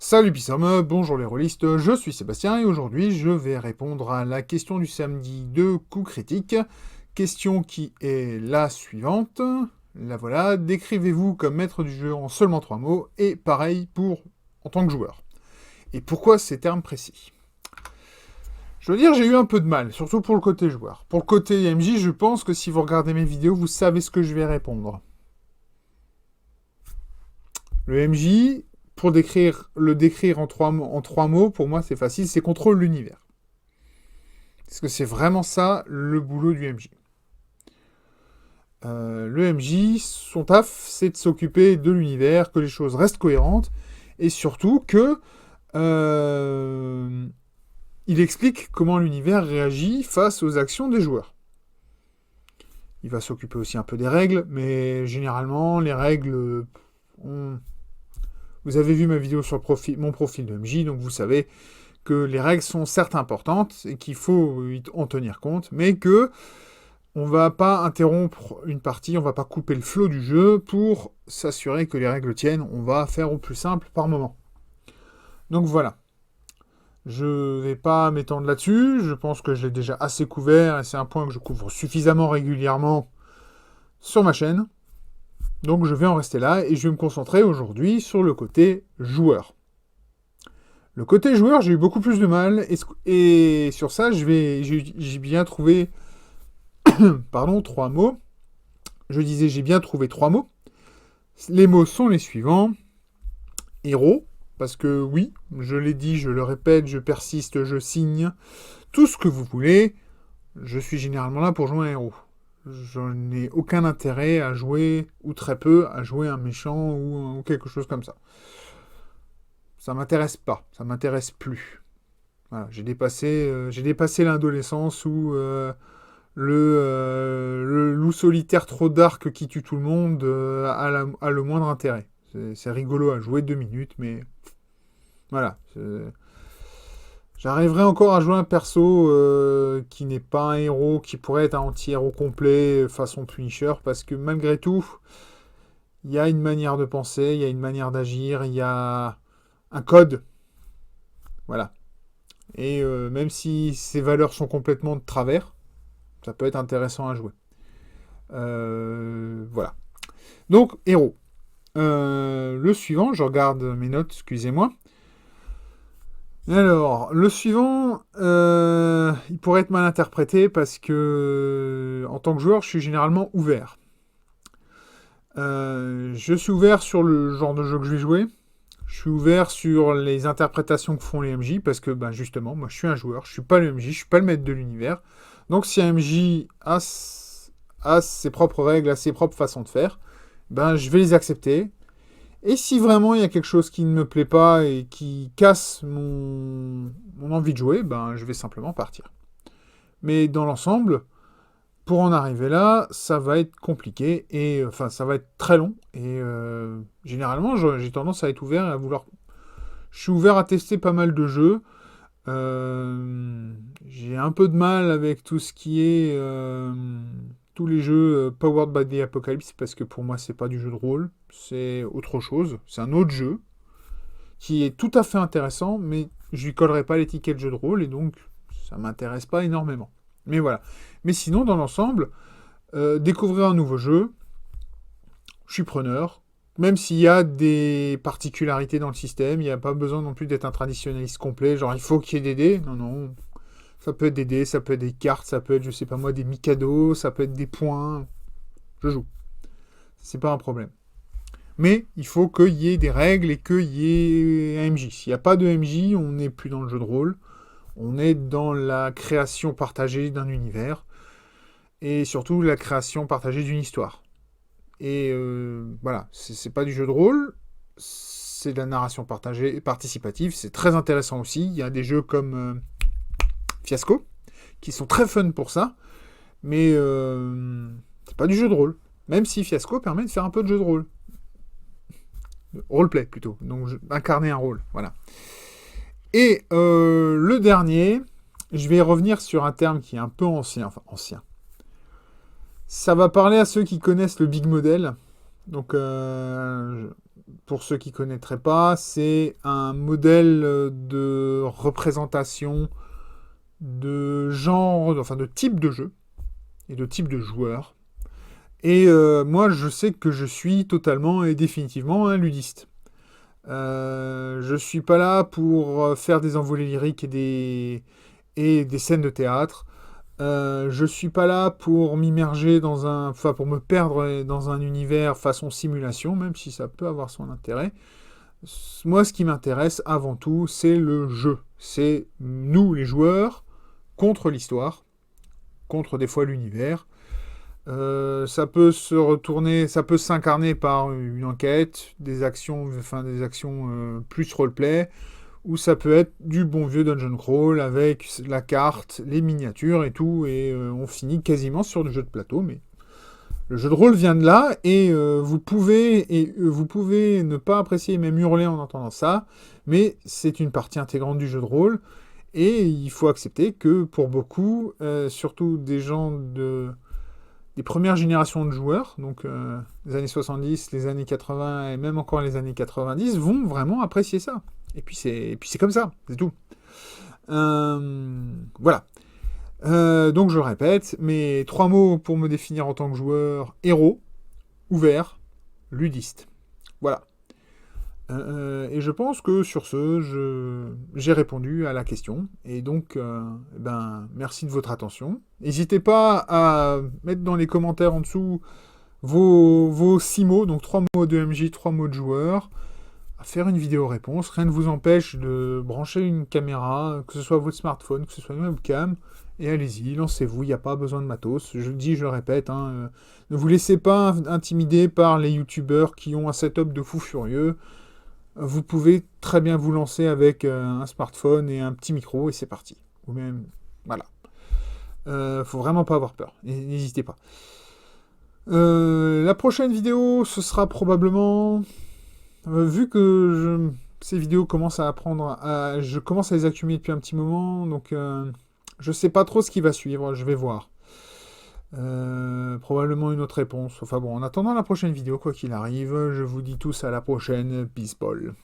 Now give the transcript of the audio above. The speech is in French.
Salut Pissam, bonjour les rôlistes, je suis Sébastien et aujourd'hui je vais répondre à la question du samedi de Coup Critique. Question qui est la suivante. La voilà, décrivez-vous comme maître du jeu en seulement 3 mots et pareil pour en tant que joueur. Et pourquoi ces termes précis? Je veux dire, j'ai eu un peu de mal, surtout pour le côté joueur. Pour le côté MJ, je pense que si vous regardez mes vidéos, vous savez ce que je vais répondre. Le MJ, pour le décrire en trois mots, pour moi c'est facile, c'est contrôle l'univers. Parce que c'est vraiment ça le boulot du MJ. Le MJ, son taf, c'est de s'occuper de l'univers, que les choses restent cohérentes, et surtout que il explique comment l'univers réagit face aux actions des joueurs. Il va s'occuper aussi un peu des règles, mais généralement, les règles... Vous avez vu ma vidéo sur mon profil de MJ, donc vous savez que les règles sont certes importantes et qu'il faut en tenir compte, mais que on va pas interrompre une partie, on va pas couper le flot du jeu pour s'assurer que les règles tiennent, on va faire au plus simple par moment. Donc voilà. Je vais pas m'étendre là-dessus, je pense que je l'ai déjà assez couvert et c'est un point que je couvre suffisamment régulièrement sur ma chaîne. Donc je vais en rester là et je vais me concentrer aujourd'hui sur le côté joueur. Le côté joueur, j'ai eu beaucoup plus de mal et sur ça, j'ai bien trouvé pardon, 3 mots. Je disais j'ai bien trouvé 3 mots. Les mots sont les suivants. Héros, parce que oui, je l'ai dit, je le répète, je persiste, je signe. Tout ce que vous voulez, je suis généralement là pour jouer un héros. Je n'ai aucun intérêt à jouer, ou très peu, à jouer un méchant ou quelque chose comme ça. Ça m'intéresse pas, ça m'intéresse plus. Voilà, j'ai dépassé l'adolescence où le loup solitaire trop dark qui tue tout le monde a le moindre intérêt. C'est rigolo à jouer 2 minutes, mais voilà. J'arriverai encore à jouer un perso qui n'est pas un héros, qui pourrait être un anti-héros complet façon Punisher, parce que malgré tout, il y a une manière de penser, il y a une manière d'agir, il y a un code. Voilà. Et même si ces valeurs sont complètement de travers, ça peut être intéressant à jouer. Voilà. Donc, héros. Le suivant, je regarde mes notes, excusez-moi. Alors, le suivant, il pourrait être mal interprété parce que, en tant que joueur, je suis généralement ouvert. Je suis ouvert sur le genre de jeu que je vais jouer. Je suis ouvert sur les interprétations que font les MJ parce que, ben, justement, moi, je suis un joueur, je suis pas le MJ, je suis pas le maître de l'univers. Donc, si un MJ a ses propres règles, a ses propres façons de faire, ben, je vais les accepter. Et si vraiment il y a quelque chose qui ne me plaît pas et qui casse mon envie de jouer, ben je vais simplement partir. Mais dans l'ensemble, pour en arriver là, ça va être compliqué et enfin ça va être très long. Et généralement, j'ai tendance à être ouvert et à vouloir. Je suis ouvert à tester pas mal de jeux. J'ai un peu de mal avec tout ce qui est tous les jeux Powered by the Apocalypse parce que pour moi c'est pas du jeu de rôle, c'est autre chose, c'est un autre jeu qui est tout à fait intéressant, mais je lui collerai pas l'étiquette jeu de rôle et donc ça m'intéresse pas énormément. Mais voilà. Mais sinon dans l'ensemble, découvrir un nouveau jeu, je suis preneur. Même s'il y a des particularités dans le système, il n'y a pas besoin non plus d'être un traditionnaliste complet, genre il faut qu'il y ait des dés. Non, non. Ça peut être des dés, ça peut être des cartes, ça peut être, je sais pas moi, des Mikado, ça peut être des points. Je joue. C'est pas un problème. Mais il faut qu'il y ait des règles et qu'il y ait un MJ. S'il n'y a pas de MJ, on n'est plus dans le jeu de rôle. On est dans la création partagée d'un univers. Et surtout la création partagée d'une histoire. Et voilà, c'est pas du jeu de rôle, c'est de la narration partagée, participative, c'est très intéressant aussi. Il y a des jeux comme Fiasco, qui sont très fun pour ça, mais c'est pas du jeu de rôle. Même si Fiasco permet de faire un peu de jeu de rôle. Roleplay plutôt, donc incarner un rôle, voilà. Et le dernier, je vais revenir sur un terme qui est un peu ancien, enfin ancien. Ça va parler à ceux qui connaissent le Big Model. Donc, pour ceux qui ne connaîtraient pas, c'est un modèle de représentation de genre, enfin de type de jeu et de type de joueur. Et moi, je sais que je suis totalement et définitivement un ludiste. Je suis pas là pour faire des envolées lyriques et des scènes de théâtre. Je suis pas là pour m'immerger enfin pour me perdre dans un univers façon simulation, même si ça peut avoir son intérêt. Moi, ce qui m'intéresse avant tout, c'est le jeu. C'est nous, les joueurs, contre l'histoire, contre des fois l'univers. Ça peut se retourner, ça peut s'incarner par une enquête, des actions, plus roleplay, ou ça peut être du bon vieux dungeon crawl avec la carte, les miniatures et tout, et on finit quasiment sur du jeu de plateau, mais le jeu de rôle vient de là, et vous pouvez ne pas apprécier et même hurler en entendant ça, mais c'est une partie intégrante du jeu de rôle, et il faut accepter que pour beaucoup, surtout des gens des premières générations de joueurs, donc les années 70, les années 80 et même encore les années 90, vont vraiment apprécier ça. Et puis c'est comme ça, c'est tout. Voilà. Donc je répète, mes 3 mots pour me définir en tant que joueur: héros, ouvert, ludiste. Voilà. Et je pense que sur ce, j'ai répondu à la question. Et donc, merci de votre attention. N'hésitez pas à mettre dans les commentaires en dessous vos 6 mots, donc 3 mots de MJ, 3 mots de joueur, à faire une vidéo réponse. Rien ne vous empêche de brancher une caméra, que ce soit votre smartphone, que ce soit une webcam, et allez-y, lancez-vous, il n'y a pas besoin de matos. Je le dis, je le répète, ne vous laissez pas intimider par les youtubeurs qui ont un setup de fou furieux. Vous pouvez très bien vous lancer avec un smartphone et un petit micro, et c'est parti. Ou même, voilà. Faut vraiment pas avoir peur, n'hésitez pas. La prochaine vidéo, ce sera probablement... vu que ces vidéos commencent à apprendre... je commence à les accumuler depuis un petit moment, donc je sais pas trop ce qui va suivre, je vais voir. Probablement une autre réponse. Enfin bon, en attendant la prochaine vidéo, quoi qu'il arrive, je vous dis tous à la prochaine. Peace ball.